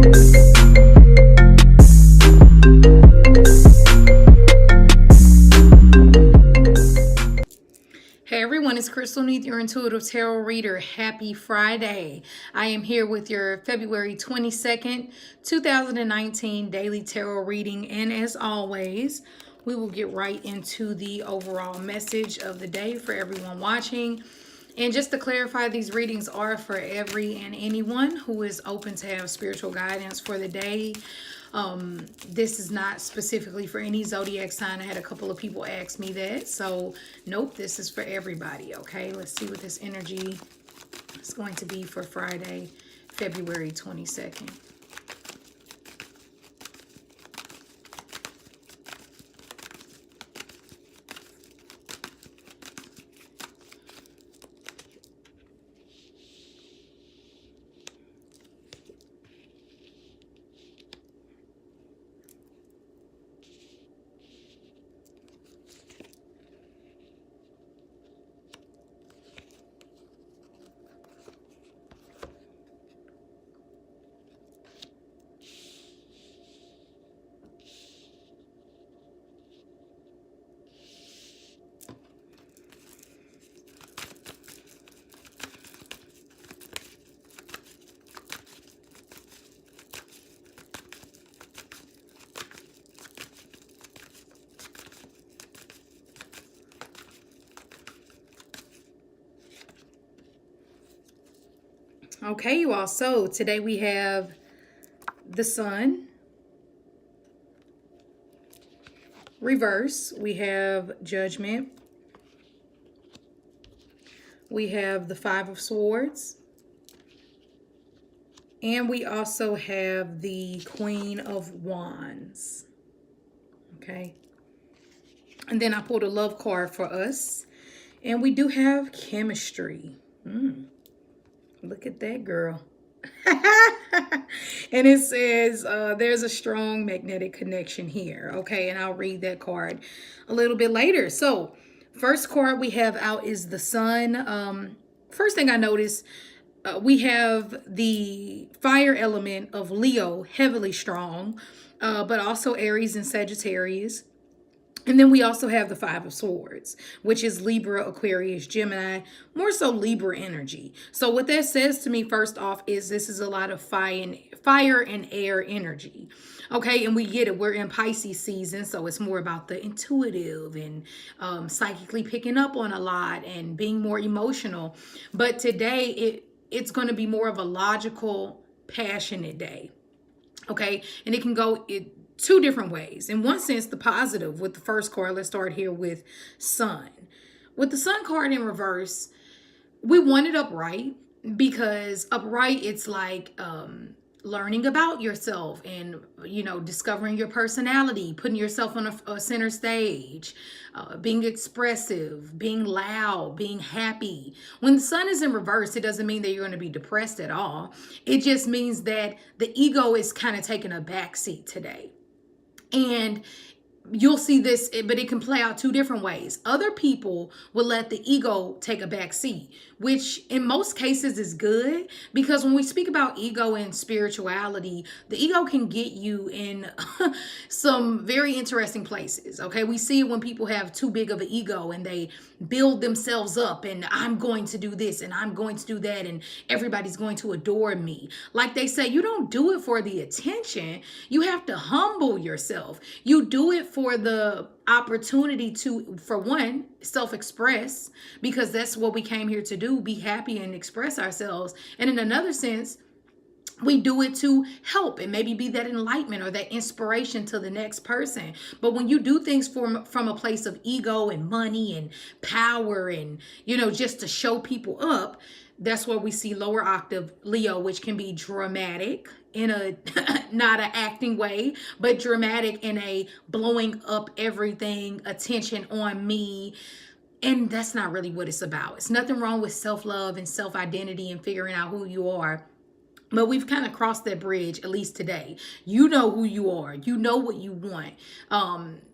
Hey everyone, it's Crystal Neath, your intuitive tarot reader. Happy Friday. I am here with your February 22nd, 2019 daily tarot reading. And as always, we will get right into the overall message of the day for everyone watching. And just to clarify, these readings are for every and anyone who is open to have spiritual guidance for the day. This is not specifically for any zodiac sign. I had a couple of people ask me that. So, nope, this is for everybody, okay? Let's see what this energy is going to be for Friday, February 22nd. Okay, you all. So today we have the Sun, reverse. We have Judgment. We have the Five of Swords. And we also have the Queen of Wands. Okay. And then I pulled a love card for us. And we do have chemistry. Look at that, girl. And it says there's a strong magnetic connection here. Okay, and I'll read that card a little bit later. So first card we have out is the Sun. First thing I noticed, we have the fire element of Leo, heavily strong, but also Aries and Sagittarius. And then we also have the Five of Swords, which is Libra, Aquarius, Gemini, more so Libra energy. So what that says to me, first off, is this is a lot of fire and air energy. Okay, and we get it. We're in Pisces season, so it's more about the intuitive and psychically picking up on a lot and being more emotional. But today, it's going to be more of a logical, passionate day. Okay, and it can go two different ways. In one sense, the positive with the first card. Let's start here with Sun. With the Sun card in reverse, we want it upright, because upright, it's like learning about yourself and, you know, discovering your personality, putting yourself on a center stage, being expressive, being loud, being happy. When the Sun is in reverse, it doesn't mean that you're going to be depressed at all. It just means that the ego is kind of taking a backseat today. And you'll see this, but it can play out two different ways. Other people will let the ego take a back seat, which in most cases is good, because when we speak about ego and spirituality, the ego can get you in some very interesting places. Okay, we see it when people have too big of an ego and they build themselves up, and I'm going to do this and I'm going to do that, and everybody's going to adore me. Like they say, you don't do it for the attention. You have to humble yourself. You do it for the opportunity to, for one, self-express, because that's what we came here to do, be happy and express ourselves. And in another sense, we do it to help and maybe be that enlightenment or that inspiration to the next person. But when you do things from a place of ego and money and power and, you know, just to show people up, that's where we see lower octave Leo, which can be dramatic in a not an acting way, but dramatic in a blowing up everything, attention on me. And that's not really what it's about. It's nothing wrong with self-love and self-identity and figuring out who you are. But we've kind of crossed that bridge, at least today. You know who you are. You know what you want.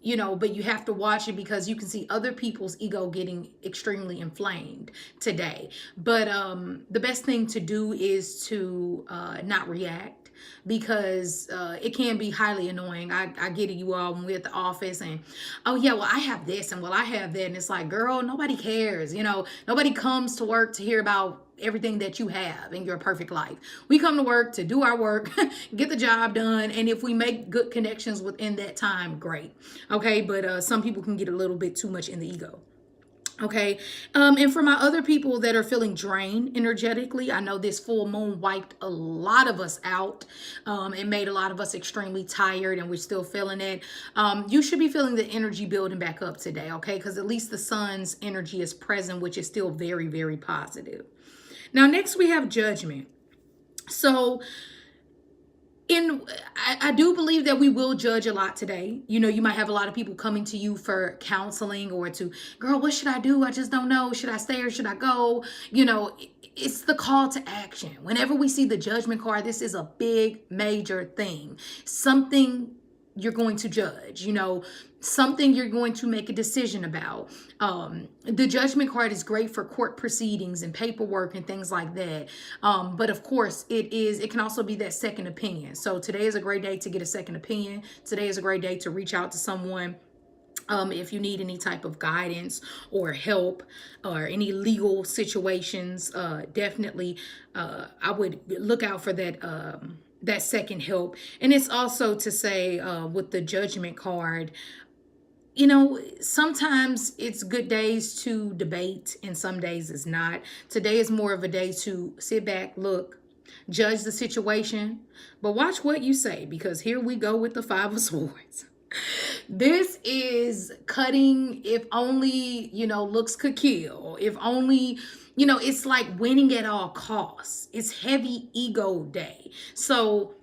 You know, but you have to watch it, because you can see other people's ego getting extremely inflamed today. But the best thing to do is to not react. because it can be highly annoying. I get it, you all, when we're at the office and, oh yeah, well I have this and well I have that. And it's like, girl, nobody cares. Nobody comes to work to hear about everything that you have in your perfect life. We come to work to do our work, get the job done. And if we make good connections within that time, great. Okay. But some people can get a little bit too much in the ego. Okay. And for my other people that are feeling drained energetically, I know this full moon wiped a lot of us out, and made a lot of us extremely tired, and we're still feeling it. You should be feeling the energy building back up today. Okay. Because at least the sun's energy is present, which is still very, very positive. Now, next we have judgment. So, I do believe that we will judge a lot today. You might have a lot of people coming to you for counseling or to, girl, what should I do? I just don't know. Should I stay or should I go? It's the call to action. Whenever we see the judgment card, this is a big, major thing. Something you're going to judge, something you're going to make a decision about. The judgment card is great for court proceedings and paperwork and things like that. But of course it can also be that second opinion. So today is a great day to get a second opinion. Today is a great day to reach out to someone. If you need any type of guidance or help or any legal situations, definitely I would look out for that second help. And it's also to say, with the judgment card, sometimes it's good days to debate and some days it's not. Today is more of a day to sit back, look, judge the situation, but watch what you say, because here we go with the Five of Swords. This is cutting. If only, looks could kill. If only, it's like winning at all costs. It's heavy ego day. So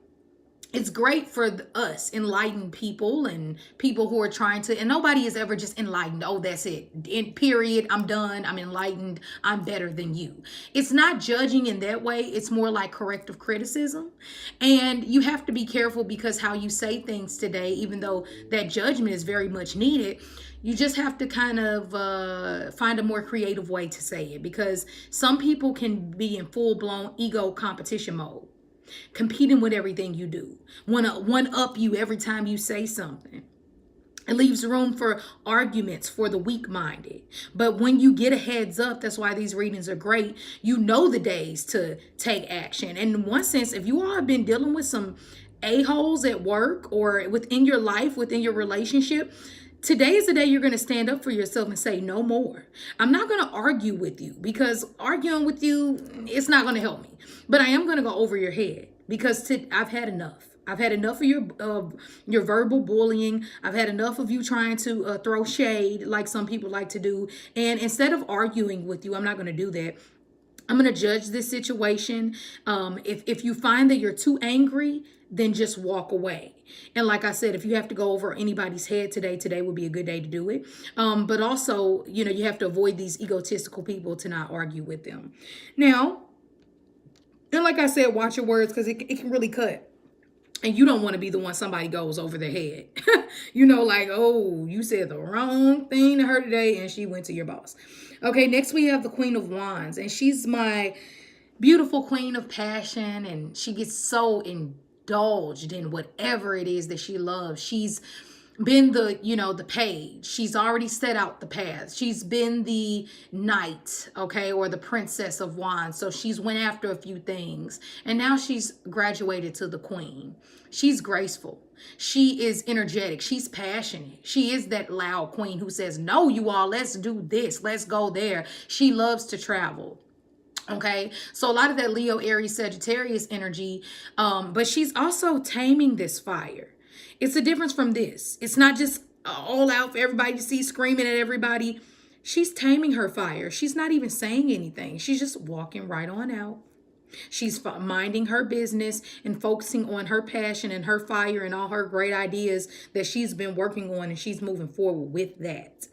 it's great for us enlightened people and people who are trying to, and nobody is ever just enlightened. Oh, that's it. Period. I'm done. I'm enlightened. I'm better than you. It's not judging in that way. It's more like corrective criticism. And you have to be careful, because how you say things today, even though that judgment is very much needed, you just have to kind of find a more creative way to say it, because some people can be in full-blown ego competition mode, competing with everything you do, want to one up you every time you say something. It leaves room for arguments for the weak-minded. But when you get a heads up, that's why these readings are great. You know the days to take action. And in one sense, if you all have been dealing with some a-holes at work or within your life, within your relationship, today is the day you're going to stand up for yourself and say, no more. I'm not going to argue with you, because arguing with you, it's not going to help me. But I am going to go over your head, because I've had enough. I've had enough of your verbal bullying. I've had enough of you trying to throw shade like some people like to do. And instead of arguing with you, I'm not going to do that. I'm going to judge this situation. If you find that you're too angry, then just walk away. And like I said, if you have to go over anybody's head today would be a good day to do it. But also, you have to avoid these egotistical people, to not argue with them. Now, and like I said, watch your words, because it can really cut. And you don't want to be the one somebody goes over their head. Like, oh, you said the wrong thing to her today and she went to your boss. Okay, next we have the Queen of Wands. And she's my beautiful queen of passion. And she gets so indulged in whatever it is that she loves. She's been the page. She's already set out the path. She's been the knight, okay, or the princess of wands. So she's went after a few things, and now she's graduated to the queen. She's graceful. She is energetic. She's passionate. She is that loud queen who says, no, you all, let's do this. Let's go there. She loves to travel. Okay, so a lot of that Leo, Aries, Sagittarius energy, but she's also taming this fire. It's a difference from this. It's not just all out for everybody to see, screaming at everybody. She's taming her fire. She's not even saying anything. She's just walking right on out. She's minding her business and focusing on her passion and her fire and all her great ideas that she's been working on, and she's moving forward with that.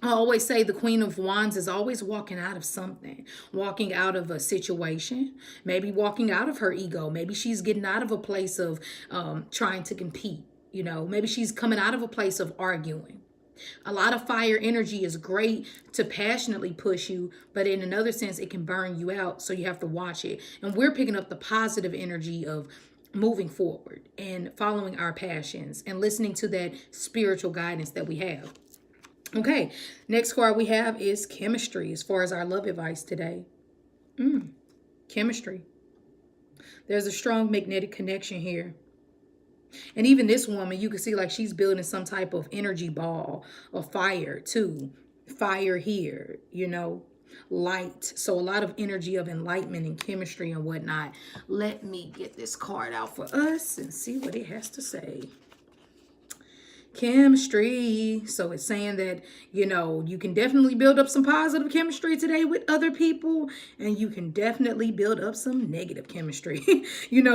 I always say the Queen of Wands is always walking out of something, walking out of a situation, maybe walking out of her ego. Maybe she's getting out of a place of trying to compete. Maybe she's coming out of a place of arguing. A lot of fire energy is great to passionately push you, but in another sense, it can burn you out. So you have to watch it. And we're picking up the positive energy of moving forward and following our passions and listening to that spiritual guidance that we have. Okay, next card we have is chemistry as far as our love advice today. Chemistry. There's a strong magnetic connection here. And even this woman, you can see like she's building some type of energy ball of fire too. Fire here, light. So a lot of energy of enlightenment and chemistry and whatnot. Let me get this card out for us and see what it has to say. Chemistry. So it's saying that, you can definitely build up some positive chemistry today with other people, and you can definitely build up some negative chemistry.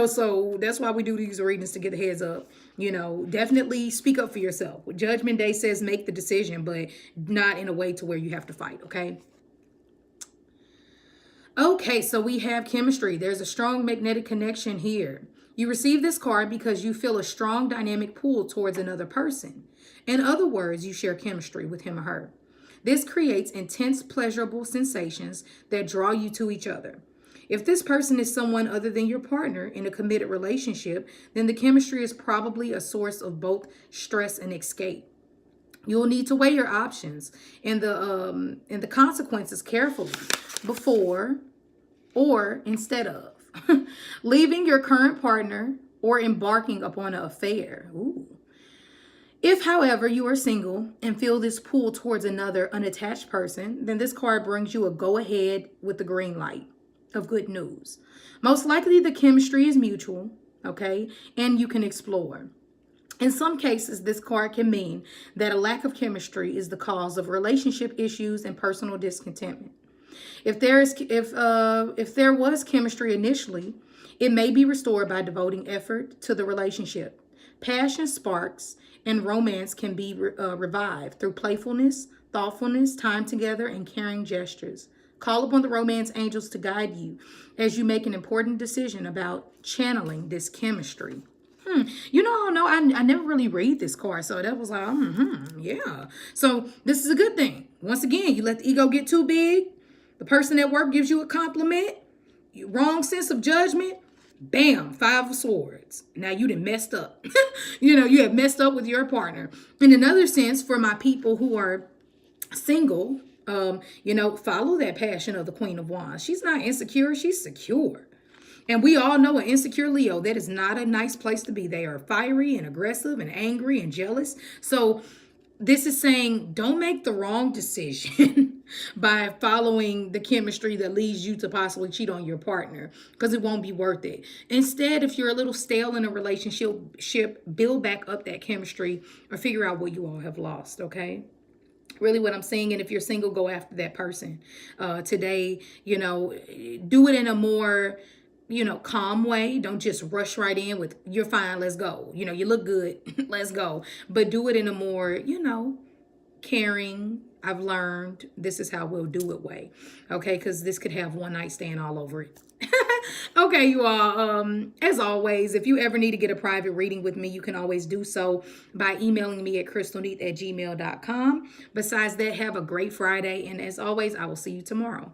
So that's why we do these readings, to get the heads up. Definitely speak up for yourself. Judgment Day says make the decision, but not in a way to where you have to fight, okay? Okay, so we have chemistry. There's a strong magnetic connection here. You receive this card because you feel a strong dynamic pull towards another person. In other words, you share chemistry with him or her. This creates intense, pleasurable sensations that draw you to each other. If this person is someone other than your partner in a committed relationship, then the chemistry is probably a source of both stress and escape. You'll need to weigh your options and the consequences carefully before or instead of leaving your current partner or embarking upon an affair. Ooh. If, however, you are single and feel this pull towards another unattached person, then this card brings you a go ahead with the green light of good news. Most likely the chemistry is mutual, okay, and you can explore. In some cases, this card can mean that a lack of chemistry is the cause of relationship issues and personal discontentment. If there was chemistry initially, it may be restored by devoting effort to the relationship. Passion sparks and romance can be revived through playfulness, thoughtfulness, time together, and caring gestures. Call upon the romance angels to guide you as you make an important decision about channeling this chemistry. I don't know. I never really read this card, so that was like, yeah. So this is a good thing. Once again, you let the ego get too big. The person at work gives you a compliment. Wrong sense of judgment. Bam, 5 of Swords. Now you done messed up. You have messed up with your partner. In another sense, for my people who are single, follow that passion of the Queen of Wands. She's not insecure. She's secure. And we all know an insecure Leo, that is not a nice place to be. They are fiery and aggressive and angry and jealous. So this is saying don't make the wrong decision by following the chemistry that leads you to possibly cheat on your partner, because it won't be worth it. Instead, if you're a little stale in a relationship, build back up that chemistry or figure out what you all have lost, okay? Really what I'm saying, and if you're single, go after that person. Today, do it in a more calm way. Don't just rush right in with, you're fine, let's go. You look good, let's go. But do it in a more, caring, I've learned this is how we'll do it way. Okay, because this could have one night stand all over it. Okay, you all, as always, if you ever need to get a private reading with me, you can always do so by emailing me at crystalneath@gmail.com. Besides that, have a great Friday. And as always, I will see you tomorrow.